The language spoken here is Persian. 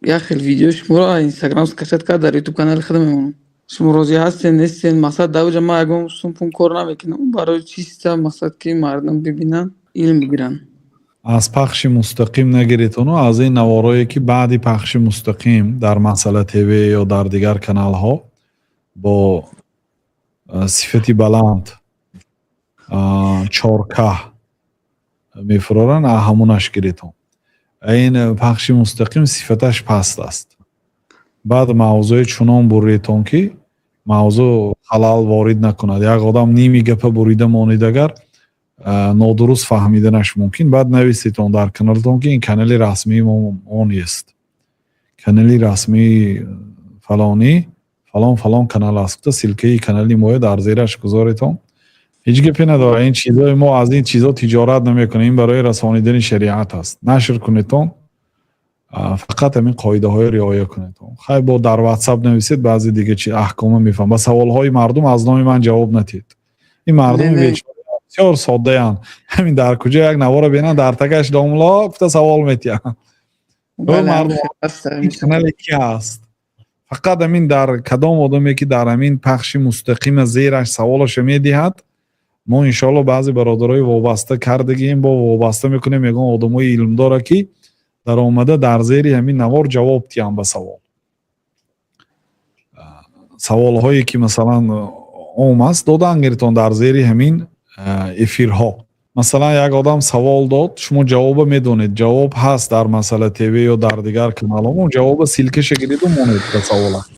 یا خیلی ویدیو شما اینستاگرام کشت کرد در یوتیوب کانال خودم میمونم. شما روزی هستین نیستین مقصد دو جمعه اگه سوم کار نمیکنه اون برای چیست مقصد که مردم ببینن علم بگیرن. از پخش مستقیم نگیرید اونو، از این نوارایی که بعدی پخش مستقیم در مسئله تیوی یا در دیگر کانال ها با صفتی بلند 4K میفرارن همونش گیریتون. این پخش مستقیم صفتش پست است. بعد موضوع چنان بریتون که موضوع خلال وارد نکند. یک آدم نیمی گپ بریده مانید اگر نادرست فهمیدنش ممکن. بعد نویسیتون در کانالتون که این کانال رسمی ما نیست. کانال رسمی فلانی فلان کانال است. سلکه کانالی ما در زیرش گذاریتون. هیچ گپی نداره. این چیزا ما از این چیزا تجارت نمیکنیم. این برای رسانیدن شریعت است. نشر کنیتون فقط همین قاعده های رعایت کنیتون. خیلی با در واتساپ نویسید بعضی دیگه چی احکام میفهم. با سوال های مردم از نام من جواب ندید. این مردم بسیار ساده اند. همین در کجا یک نوار ببینن در تکش داملا گفته سوال میتیان. مردم این کانال کی است؟ فقط همین در کدام آدمی که در همین پخش مستقیم زیرش سوالش میدهد ما انشالله بعضی برادرای وابسته کردگیم با وابسته میکنیم میگن آدمای علم داره که در آمده در زیر همین نوار جواب تیان به سوال هایی که مثلا است دادن گیرتون در زیر همین افیرها. مثلا یک آدم سوال داد شما جواب میدونید جواب هست در مسئله تیوی یا در دیگر کانال ها جواب سیلکش گیرید و مونید به سواله